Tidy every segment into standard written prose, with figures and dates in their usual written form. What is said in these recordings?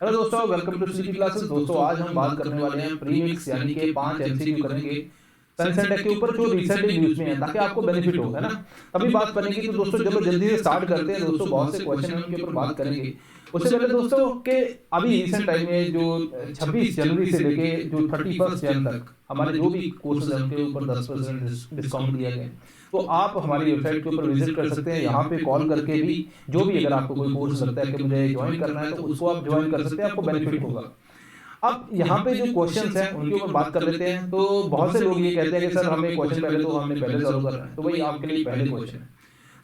Hello दोस्तों, welcome to sleepy classes. दोस्तों आज हम बात करने वाले हैं प्रीमिक्स यानी कि 5 एमसीक्यू करेंगे साइंस एंड टेक के ऊपर जो रिसेंटली न्यूज में है, ताकि आपको बेनिफिट हो, है ना। अभी बात बनेगी तो दोस्तों चलो जल्दी से स्टार्ट करते हैं। दोस्तों बहुत से क्वेश्चन है उनके ऊपर बात करेंगे। उससे पहले दोस्तों के अभी रिसेंट टाइम में जो 26 जनवरी से लेके जो 31 जन तक हमारे जो भी कोर्सेज हैं उनके ऊपर 10% डिस्काउंट दिया गया। तो आप हमारी वेबसाइट के ऊपर विजिट कर सकते हैं, यहाँ पे कॉल करके भी जो भी अगर आपको कोई कोर्स लगता है कि मुझे ज्वाइन करना है तो उसको आप ज्वाइन कर सकते हैं, आपको बेनिफिट होगा। अब यहाँ पे जो क्वेश्चंस हैं उनके ऊपर बात कर लेते हैं। तो बहुत से लोग ये कहते हैं कि सर हमें क्वेश्चन पहले तो हमने पहले सॉल्व करना है, तो वही आपके लिए पहले क्वेश्चन है।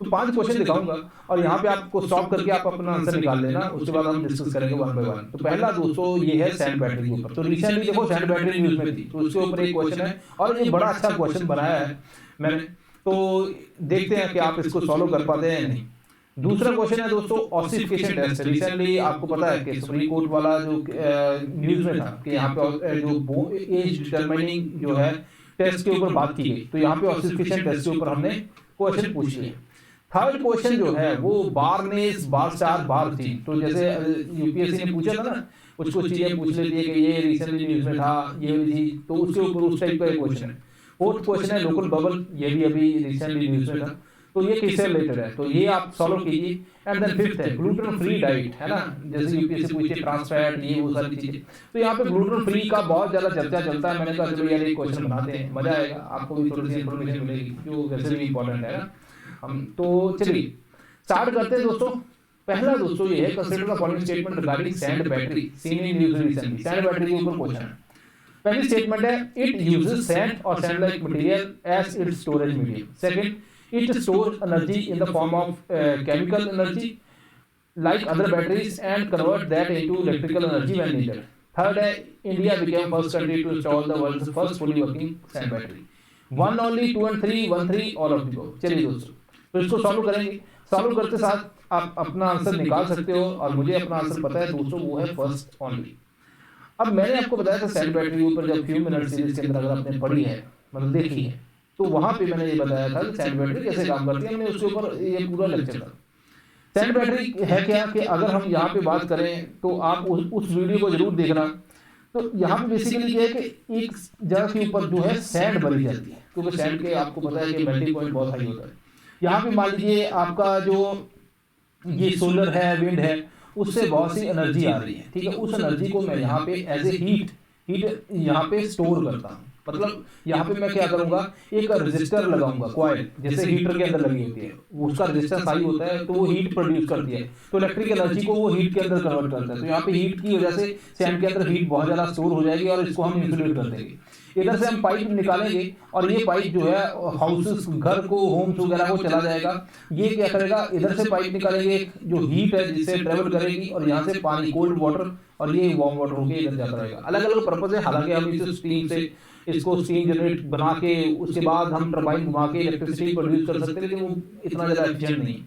तो 5 क्वेश्चन दिखाऊंगा और यहाँ पे आपको स्टॉप करके आप अपना आंसर निकाल लेना, उसके बाद हम डिस्कस करेंगे वन बाय वन। तो पहला दोस्तों ये है सैंड बैटरी के ऊपर। तो रिसेंटली देखो सैंड बैटरी न्यूज में थी, तो उसके ऊपर एक क्वेश्चन है और ये बड़ा अच्छा क्वेश्चन बनाया है मैंने। तो देखते हैं कि आप इसको सॉल्व कर पाते हैं या नहीं। दूसरा क्वेश्चन है दोस्तों ऑसिफिकेशन टेस्ट। रिसेंटली आपको पता है कि सुप्रीम कोर्ट वाला जो न्यूज में था कि यहाँ पे जो एज डिटरमाइनिंग जो है टेस्ट के ऊपर बात की गई, तो यहाँ पे ऑसिफिकेशन टेस्ट के ऊपर हमने क्वेश्चन पूछ लिए। थर्ड क्वेश्चन जो है वो बार्नेस बार स्टार बार थी। तो जैसे यूपीएससी ने पूछा था ना, कुछ कुछ चीजें पूछ लेती है कि ये रिसेंटली न्यूज में था, ये थी, तो उसके ऊपर उस टाइप का एक क्वेश्चन है। फोर्थ क्वेश्चन है लोकल बबल, ये भी अभी रिसेंटली न्यूज में था, तो ये किससे रिलेटेड है, तो ये आप सॉल्व कीजिए। एंड देन फिफ्थ है ग्लूटेन फ्री डाइट, है ना। जैसे यूपीएससी पूछे ट्रांस फैट, ये वो सारी चीजें, तो यहाँ पे ग्लूटेन फ्री का बहुत ज्यादा चर्चा चलता है। मैंने कहा चलो यार एक क्वेश्चन बनाते हैं, मजा आएगा, आपको भी थोड़ी सी इन्फॉर्मेशन मिलेगी जो वैसे भी इंपॉर्टेंट है ना। हम तो चलिए स्टार्ट करते हैं दोस्तों। पहला दोस्तों ये है consider the following statement regarding sand battery seen in news recently. Sand battery के ऊपर क्वेश्चन है। पहली स्टेटमेंट है इट यूजेस सैंड और sand like material as its storage medium. Second, it stores energy in the form of chemical energy like other batteries and convert that into electrical energy when needed. Third है India became first country to install the world's first fully working sand battery. 1 only, 2 and 3, 1 3 all of the above. चलिए दोस्तों तो इसको solve करेंगे। Solve करते साथ आप अपना आंसर निकाल सकते हो और मुझे अपना आंसर पता है दोस्तों, वो है फर्स्ट ओनली। अब मैंने आपको बताया था सैंड बैटरी के ऊपर जब फ्यू मिनट सीरीज के अंदर अगर आपने पढ़ी है, मतलब देखी है, तो वहां पे मैंने ये बताया था कि सैंड बैटरी कैसे काम करती है। हमने उसके ऊपर ये पूरा लेक्चर था। सैंड बैटरी है क्या कि अगर हम यहाँ पे बात करें तो आप उस वीडियो को जरूर देखना। तो यहाँ पे बेसिकली ये है कि एक जगह के ऊपर जो है सैंड भरी जाती है, क्योंकि सैंड के आपको पता है कि मेल्टिंग पॉइंट बहुत हाई होता है। यहाँ पे मान लीजिए आपका जो ये सोलर है, विंड है, उससे बहुत सी एनर्जी आ रही है, ठीक है। उस एनर्जी को मैं यहाँ पे एज ए हीट यहाँ पे स्टोर करता हूँ। मतलब यहाँ पे मैं क्या करूंगा, एक रेजिस्टर लगाऊंगा, कॉइल जैसे हीटर के अंदर लगी होती है, उसका रेजिस्टेंस हाई होता है तो वो हीट प्रोड्यूस करती है, तो इलेक्ट्रिक एनर्जी को वो हीट के अंदर कन्वर्ट करता है। तो यहाँ पे हीट की वजह से सैंड के अंदर हीट बहुत ज्यादा स्टोर हो जाएगी और इसको हम इंसुलेट कर देंगे। इधर से हम पाइप निकालेंगे और ये पाइप जो है हाउसेस, घर को, होम्स वगैरह को चला जाएगा। ये क्या करेगा, इधर से पाइप निकालेंगे जो हीट है जिससे ट्रेवल करेगी और यहाँ से पानी, कोल्ड वाटर, और ये वार्म वाटर होकर इधर जाता रहेगा। अलग अलग पर्पज है, हालांकि हम इसे स्टीम से इसको स्टीम जनरेट बना के उसके बाद हम टरबाइन घुमा के इलेक्ट्रिसिटी प्रोड्यूस कर सकते हैं, लेकिन वो इतना ज्यादा एफिशिएंट नहीं है।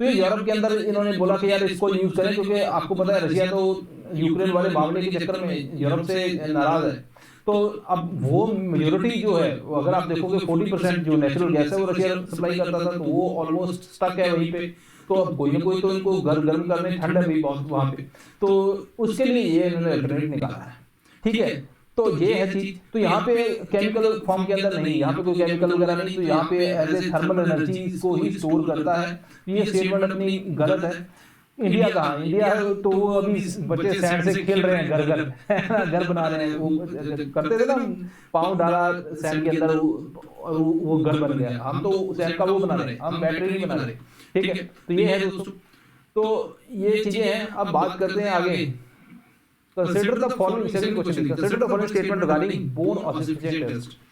तो ये यूरोप के अंदर इन्होंने बोला कि यार इसको यूज करें, क्योंकि आपको पता है रशिया तो यूक्रेन वाले मामले के चक्कर में यूरोप से नाराज है। तो अब वो मेजोरिटी जो है, अगर आप देखोगे 40% जो नेचुरल गैस है वो रशिया सप्लाई करता था, तो वो ऑलमोस्ट स्टक है वहीं पे। तो अब कोई ना कोई तो इनको गर्म करने, ठंड है भी बहुत वहां पे, तो उसके लिए ये इन्होंने अल्टरनेट निकाला है, ठीक है। तो ये है चीज। तो यहाँ पे केमिकल फॉर्म के अंदर नहीं, यहाँ पे कोई केमिकल वगैरह नहीं, तो यहाँ पे एज ए थर्मल एनर्जी को ही स्टोर करता है। ये स्टेटमेंट अपनी गलत है। इंडिया कहाँ, इंडिया तो वो अभी बच्चे सैंड से खेल रहे हैं, घर बना रहे हैं। वो करते थे ना, पाँव डाला सैंड के अंदर, वो घर बन गया। हम तो सैंड का वो बना रहे हैं, हम बैटरी नहीं बना रहे, ठीक है। तो ये है दोस्तों, तो ये चीजें हैं। अब बात करते हैं आगे। Consider the following, second question, consider the following statement regarding bone ossification test.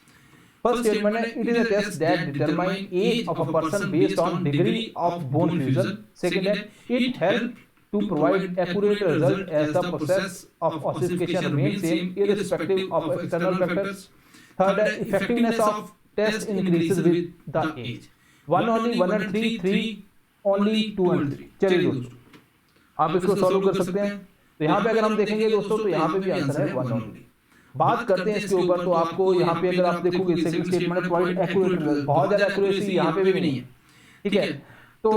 First statement है it is a test that determine age of a person based on degree of bone fusion. Second है it help to provide accurate result as the process of ossification remains same irrespective of external factors. Third है effectiveness of test increases with the age. 1 only, 1 and 3, 3 only, 2 and 3. चलिए दोस्तों आप इसको solve कर सकते हैं। तो यहाँ पे अगर हम देखेंगे दोस्तों तो यहाँ पे भी आंसर है 1 only। बात करते हैं इसके ऊपर, तो आपको यहाँ पे अगर आप देखोगे सेकंड स्टेटमेंट क्वाइट एक्यूरेट, बहुत ज्यादा एक्यूरेसी यहाँ पे भी नहीं है, ठीक है। तो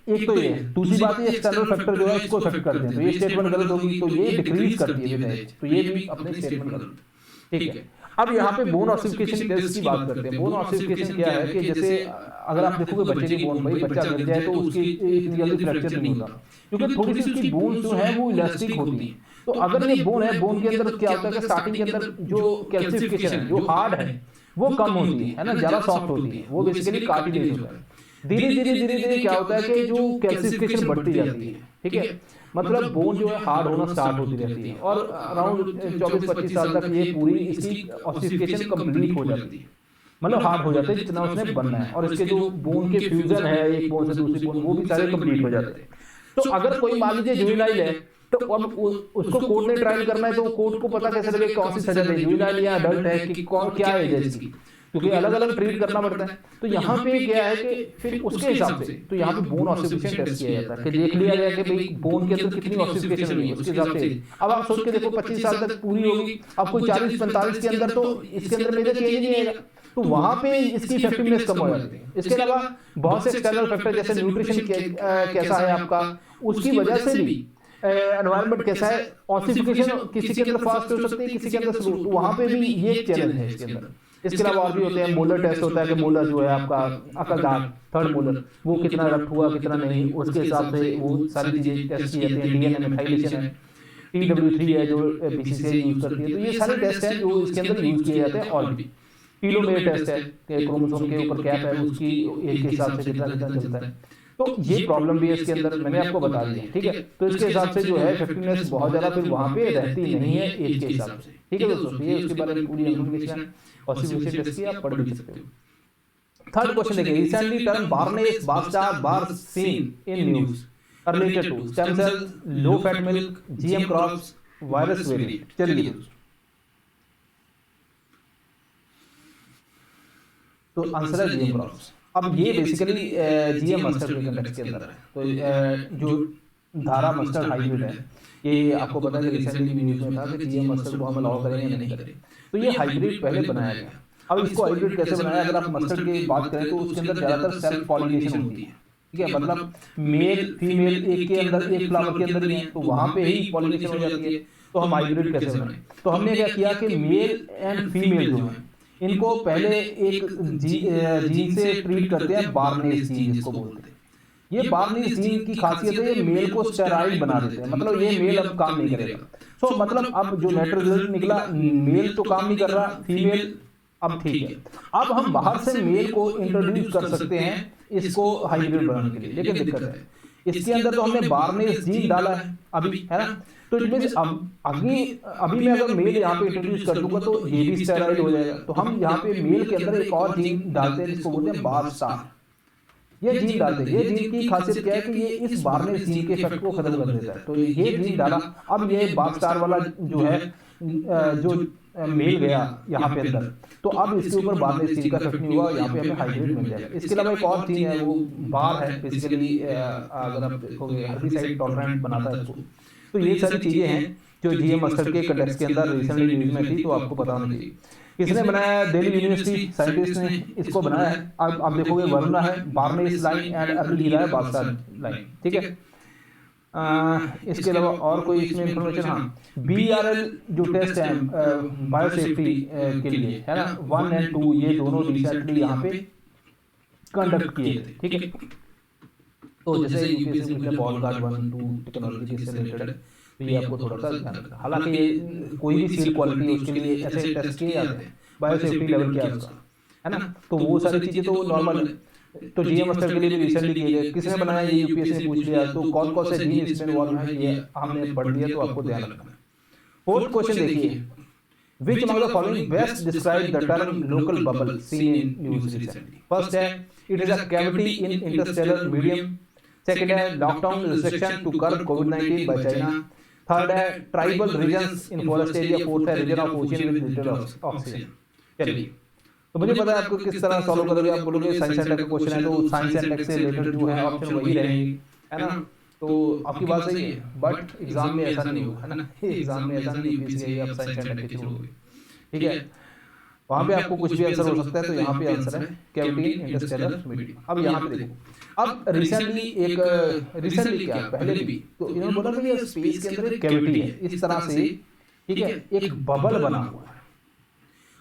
एक तो ये दूसरी बात है एक्सटर्नल फैक्टर जो है इसको इफेक्ट करते हैं, तो ये स्टेटमेंट गलत होगी, तो ये डिक्रीज करती है विद एज, तो ये भी अपने स्टेटमेंट गलत, ठीक है। अब यहाँ पे बोन ऑसिफिकेशन टेस्ट की बात करते हैं। बोन ऑसिफिकेशन क्या है कि जैसे अगर आप देखोगे बच्चे की बोन, भाई बच्चा गिर जाए तो उसकी इतनी जल्दी फ्रैक्चर नहीं होता, क्योंकि थोड़ी सी उसकी बोन जो है वो इलास्टिक होती है। तो अगर ये बोन है, बोन के अंदर क्या होता है कि स्टार्टिंग के अंदर जो कैल्सिफिकेशन है, जो हार्ड है वो कम होती है ना, ज्यादा सॉफ्ट होती है, वो बेसिकली कार्टिलेज होता है। धीरे धीरे क्या होता है कि जो कैल्सिफिकेशन बढ़ती जाती है, ठीक है, मतलब बोन जो है हार्ड होना स्टार्ट होती रहती है, और अराउंड 24-25 साल तक ये पूरी इसकी ऑसिफिकेशन कंप्लीट हो जाती है, मतलब हार्ड हो जाते हैं जितना उसने बनना है, और इसके जो बोन के फ्यूजन है एक बोन से दूसरी बोन, वो भी सारे कंप्लीट हो जाते हैं। तो अगर कोई मान लीजिए जुवेनाइल है, तो अब उसको कोर्ट ने ट्रायल करना है, तो कोर्ट को पता कैसे लगे कौन सी सजा दे, जुवेनाइल या अडल्ट है कि कौन क्या एज है इसकी, क्योंकि अलग अलग ट्रीट करना पड़ता है। तो यहाँ पे क्या है कि फिर उसके हिसाब से तो यहाँ पे बोन ऑसिफिकेशन टेस्ट किया जाता है कि देख लिया गया कि भाई बोन के अंदर कितनी ऑसिफिकेशन हुई है, उसके हिसाब से। अब आप सोच के देखो 25 साल तक पूरी होगी, अब कोई 40-45 के अंदर, तो इसके अंदर मेजर चेंज नहीं आएगा, तो वहां पे इसकी इफेक्टिवनेस कम हो जाती है। इसके अलावा बहुत से एक्सटर्नल फैक्टर जैसे न्यूट्रिशन कैसा है आपका, उसकी वजह से भी एनवायरनमेंट कैसा है, ऑसिफिकेशन किसी के अंदर फास्ट हो सकती है, किसी के अंदर स्लो, तो वहां पे भी ये एक चैलेंज है इसके अंदर। इसके अलावा और भी होते हैं, मोलर टेस्ट होता है कि मोलर जो है आपका अकलदार थर्ड मोलर वो कितना रप्ट हुआ कितना नहीं, उसके हिसाब से वो सारी चीजें टेस्ट की जाती हैं। डीएनए मेथाइलेशन है, TW3 है जो BCCI यूज करती है, तो ये सारे टेस्ट हैं जो इसके अंदर यूज किए जाते हैं। और भी टीलोमेयर टेस्ट है कि क्रोमोसोम के ऊपर कैप है उसकी एज के हिसाब से कितना कितना चलता है, तो ये प्रॉब्लम भी है इसके अंदर, मैंने आपको बता दिया, ठीक है। तो इसके हिसाब से जो है इफेक्टिवनेस बहुत ज्यादा फिर वहां पे रहती नहीं है एज के हिसाब से, ठीक है दोस्तों। ये उसके बारे में पूरी इन्फॉर्मेशन है, ऑसिफिकेशन टेस्ट की आप पढ़ भी सकते हो। थर्ड क्वेश्चन देखिए, recently term barnase barstar bar seen in news related to stem cell, low fat milk, GM crops, virus variant. चलिए तो आंसर है GM क्रॉप्स। अब ये बेसिकली GM मस्टर्ड के कंटेक्स्ट के अंदर है, तो जो धारा मस्टर्ड हाइब्रिड है, ये आपको पता है कि रिसेंटली न्यूज में था कि GM मस्टर्ड को हम अलाउ करेंगे या नहीं करेंगे, तो ये हाइब्रिड पहले बनाया गया। अब इसको हाइब्रिड कैसे बनाया, अगर आप मस्टर्ड की बात करें तो उसके अंदर ज्यादातर सेल्फ पॉलिनेशन होती है, ठीक है, मतलब मेल फीमेल एक के अंदर एक फ्लावर के अंदर ही है, तो वहां पे ही पॉलिनेशन हो जाती है। तो हम हाइब्रिड कैसे बनाए, तो हमने क्या किया कि मेल एंड फीमेल जो है इनको पहले एक जीन से ट्रीट करते हैं, बार्नेस जीन जिसको बोलते हैं। ये बार्नेस जीन की खासियत है, ये मेल को स्टेराइल बना देते हैं, मतलब ये मेल अब काम नहीं करेगा। सो मतलब अब जो नेट रिजल्ट निकला, मेल तो काम नहीं कर रहा, फीमेल अब ठीक है। अब हम बाहर से मेल को इंट्रोड्यूस कर सकते हैं इसको हाइब्रिड बनाने के लिए, लेकिन दिक्कत है इसके अंदर तो हमने बार्नेस जीन डाला है अभी, है ना, तो इट मींस अभी मैं अगर मेल यहाँ पे इंट्रोड्यूस कर दूंगा तो ये भी स्टेरॉइड हो जाएगा। तो हम यहाँ पे मेल के अंदर एक और जीन डालते हैं जिसको बोलते हैं बारस्टार। ये जीन डालते हैं, ये जीन की खासियत क्या है कि ये इस बार्नेस जीन के इफेक्ट को खत्म कर देता है, तो ये जीन डाला। अब ये बारस्टार वाला जो है जो मेल गया यहाँ पे अंदर, तो अब इसके ऊपर बार्नेस जीन का इफेक्ट नहीं हुआ, यहाँ पे हमें हाइब्रिड मिल जाएगा। इसके अलावा एक और जीन है, वो बार है बेसिकली, अगर आप देखोगे हर्बिसाइड टॉलरेंट बनाता है इसको। तो ये सारी चीजें हैं जो GM मस्टर्ड के कंटेक्स्ट के अंदर रिसेंटली न्यूज में थी, तो आपको पता होना चाहिए। किसने बनाया, दिल्ली यूनिवर्सिटी साइंटिस्ट ने इसको बनाया है। अब आप देखोगे वरुणा है, बार्नेस लाइन एंड अर्लीला है, बास्टार लाइन, ठीक है। इसके अलावा और कोई इसमें इंफॉर्मेशन, हाँ BRL जो टेस्ट है बायोसेफ्टी के लिए, है ना, 1 और 2 ये दोनों रिसेंटली यहाँ पे कंडक्ट किए थे, ठीक है। तो जैसे यूपीएससी में बॉल गार्ड 1-2 टेक्नोलॉजी से रिलेटेड है, तो ये आपको थोड़ा सा ध्यान रखना। हालांकि ये कोई भी सील क्वालिटी है उसके लिए ऐसे टेस्ट किए जाते हैं, बायोसेफ्टी लेवल क्या है उसका, है ना, तो वो सारी चीजें तो नॉर्मल है। तो GM मस्टर्ड के लिए भी रिसेंटली किए गए, किसने बनाया ये यूपीएससी ने पूछ लिया, तो कौन कौन से जीन इसमें इन्वॉल्व है ये हमने पढ़ लिया, तो आपको ध्यान रखना है। फोर्थ क्वेश्चन देखिए, which among the following best describe the term local bubble seen in news recently? First है, it is a cavity in interstellar medium. Second है, lockdown restriction to curb COVID-19 by China. Third है, tribal regions in forest area. Fourth है, region of ocean with little oxygen. चलिए, तो मुझे पता है आपको किस तरह सॉल्व करोगे। आप बोलोगे साइंस एंड टेक का क्वेश्चन है, तो साइंस एंड टेक से रिलेटेड जो है ऑप्शन वही रहेंगे, है ना, तो आपकी बात सही है, बट एग्जाम में ऐसा नहीं होगा, है ना, एग्जाम में ऐसा नहीं यूपीएससी आप साइंस एंड टेक के थ्रू होगी, ठीक है। वहां पे आपको कुछ भी आंसर हो सकता है, तो यहाँ पे आंसर है कैविटी इन इंटरस्टेलर मीडियम। अब यहाँ पे देखो, अब रिसेंटली क्या पहले भी तो इन्होंने बोला कि ये स्पेस के अंदर एक कैविटी है इस तरह से, ठीक है, एक बबल बना हुआ है।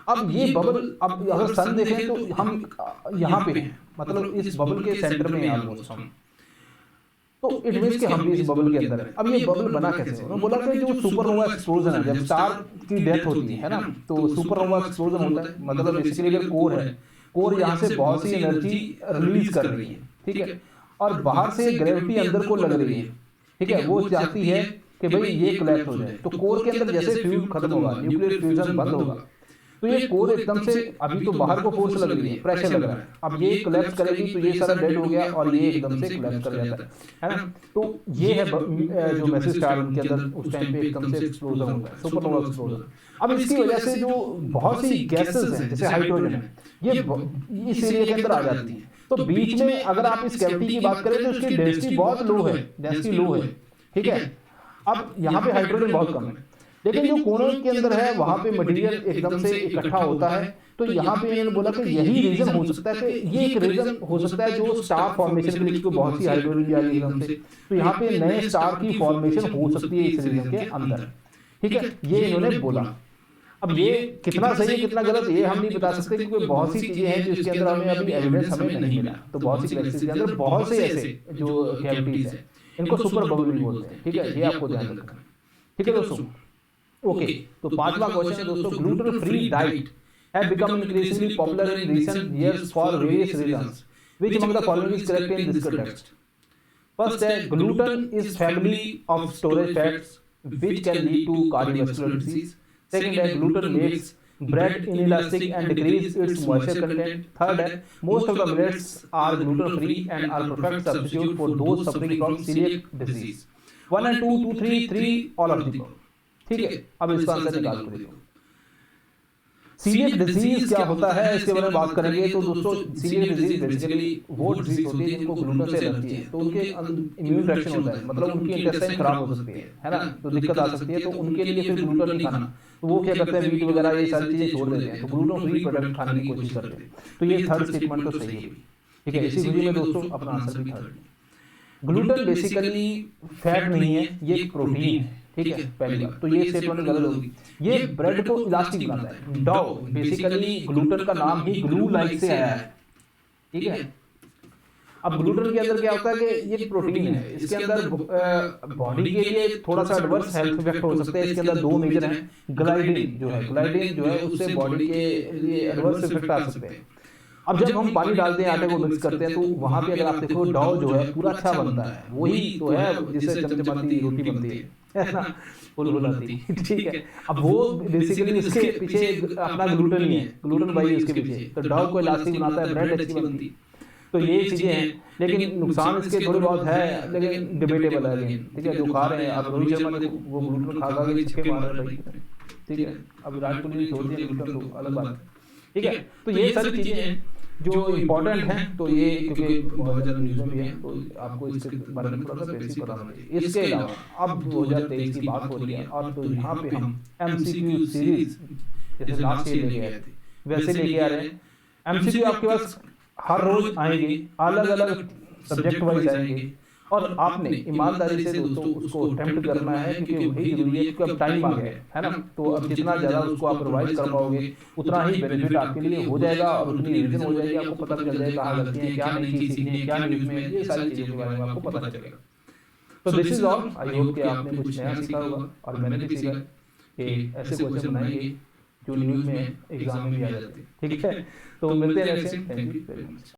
अब ये बबल, अब अगर सन देखें तो हम यहाँ पे हैं, मतलब इस बबल के सेंटर में ऑलमोस्ट हम, तो इट मींस कि हम भी इस बबल के अंदर है। अब ये बबल बना कैसे? उन्होंने बोला कि जो सुपरनोवा एक्सप्लोजन है, जब स्टार की डेथ होती है ना, तो सुपरनोवा एक्सप्लोजन होता है, मतलब बेसिकली अगर कोर है, कोर यहाँ से बहुत सी एनर्जी रिलीज कर रही है, ठीक है, और बाहर से ग्रेविटी अंदर को लग रही है, ठीक है, वो चाहती है कि भाई ये कोलैप्स हो जाए। तो कोर के अंदर जैसे फ्यूल खत्म होगा, न्यूक्लियर फ्यूजन बंद होगा, तो ये कोर एकदम से, अभी तो बाहर को फोर्स लग रही है, प्रेशर लग रहा है, अब ये कोलैप्स करेगी तो ये सारा डेड हो गया और ये एकदम से कोलैप्स कर जाता है ना। तो ये है जो मैसिव स्टार, उनके अंदर उस टाइम पे एकदम से एक्सप्लोजन होता है, सुपरनोवा एक्सप्लोजन। अब इसकी वजह से जो बहुत सी गैसेस हैं जैसे हाइड्रोजन है, ये इस एरिया के अंदर आ जाती है। तो बीच में अगर आप इस कैविटी की बात करें तो इसकी डेंसिटी बहुत लो है, डेंसिटी लो है, ठीक है। अब यहाँ पे हाइड्रोजन बहुत कम है, लेकिन जो कोने के अंदर है वहां पे मटेरियल एकदम से इकट्ठा होता है। तो यहाँ पे इन्होंने बोला कि यही रीजन हो सकता है, कि ये एक रीजन हो सकता है जो स्टार फॉर्मेशन के लिए, क्योंकि बहुत सी हाइड्रोजन आ रही है एकदम से, तो यहाँ पे नए स्टार की फॉर्मेशन हो सकती है इस रीजन के अंदर, ठीक है, ये इन्होंने बोला। अब ये कितना सही है कितना गलत ये हम नहीं बता सकते, क्योंकि बहुत सी चीजें हैं जिसके अंदर हमें अभी एविडेंस हमें नहीं मिला। तो बहुत सी गैलेक्सीज के अंदर बहुत से ऐसे जो कैविटीज है, इनको सुपर बबल भी बोलते हैं, ठीक है, ये आपको ध्यान रखना, ठीक है दोस्तों। ओके, तो पांचवा क्वेश्चन है दोस्तों, gluten free diet have become increasingly popular in recent years for various reasons, which among the following is correct in this text? First है, gluten is family of storage fats which can lead to cardiovascular disease. Second है, gluten makes bread inelastic and decrease its moisture content. Third है, most of the millets are gluten free and are perfect substitute for those suffering from celiac disease. 1 and 2, 2, 3, 3 all of the above. ठीक है, अब इसका answer निकाल कर देखो। Celiac disease क्या होता है इसके बारे में बात करेंगे। तो दोस्तों सीलियक डिजीज बेसिकली वो डिजीज होती है जिनको ग्लूटेन से एलर्जी है, तो उनके इम्यून रिएक्शन होता है, मतलब उनकी इंटेस्टाइन खराब हो सकती है ना, तो दिक्कत आ सकती है। तो उनके लिए फिर ग्लूटेन नहीं खाना, तो वो क्या करते हैं, वीट वगैरह ये सारी चीजें छोड़ देते हैं, तो ग्लूटेन फ्री प्रोडक्ट खाने की कोशिश करते हैं। तो ये थर्ड स्टेटमेंट तो सही है, ठीक है। इसी वीडियो में दोस्तों अपना आंसर भी थर्ड है। ग्लूटेन बेसिकली फैट नहीं है, ये एक प्रोटीन है, ठीक है, पहली बात तो ये स्टेटमेंट गलत होगी। ये ब्रेड को इलास्टिक बनाता है। डो बेसिकली ग्लूटेन का नाम ही ग्लू लाइक से आया है, ठीक है। अब ग्लूटेन के अंदर क्या होता है कि ये प्रोटीन है, इसके अंदर बॉडी के लिए थोड़ा सा एडवर्स हेल्थ इफेक्ट हो सकते हैं। इसके अंदर दो मेजर हैं, ग्लाइडिन जो है उससे बॉडी के लिए एडवर्स इफेक्ट आ सकते हैं। अब जब हम पानी डालते हैं, आटे को मिक्स करते हैं, तो वहां पे अगर आप देखो डो जो है पूरा अच्छा बनता है, वही तो है जिससे चमचमाती रोटी बनती है ना, फुलफुलाती, ठीक है। अब वो बेसिकली उसके पीछे अपना ग्लूटेन ही है, ग्लूटेन भाई उसके पीछे, तो डो को इलास्टिक बनाता है, ब्रेड अच्छी बनती। तो ये चीजें हैं, लेकिन नुकसान इसके थोड़े बहुत है, लेकिन डिबेटेबल है, लेकिन ठीक है। जो खा रहे हैं, अब रोहित शर्मा ने वो ग्लूटेन खा के छक्के मार रहे भाई, ठीक है। अब विराट कोहली ने छोड़ दिया ग्लूटेन, तो अलग बात है, ठीक है। तो ये सारी चीजें हैं जो इम्पोर्टेंट हैं, तो ये क्योंकि बहुत ज़्यादा न्यूज़ में भी है, तो आपको इसके बारे में थोड़ा सा बेसिक पता होना चाहिए। इसके अलावा अब 2023 की बात हो रही है, और तो यहाँ पे हम MCQ सीरीज जैसे लास्ट ईयर लेके आए थे वैसे लेके आ रहे हैं। MCQ आपके पास हर रोज आएंगे, अलग अलग सब्जेक्ट वाइज आएंगे, और आपने ईमानदारी से दोस्तों उसको अटेम्प्ट करना है, क्योंकि वही जरूरी है, क्योंकि अब टाइम आ गया है ना। तो अब जितना ज़्यादा उसको आप रिवाइज कर पाओगे उतना ही बेनिफिट आपके लिए हो जाएगा, और उतनी रिविजन हो जाएगी, आपको पता चल जाएगा कहाँ गलतियाँ, क्या नई चीज़ सीखनी है, क्या न्यूज़ में, ये सारी चीज़ों के बारे में आपको पता चलेगा। तो this is all, I hope कि आपने कुछ नया सीखा होगा, और मैंने भी सीखा कि ऐसे क्वेश्चन बनाएंगे जो न्यूज़ में एग्जाम में भी आ जाते हैं, ठीक है। तो मिलते हैं next time, thank you very much.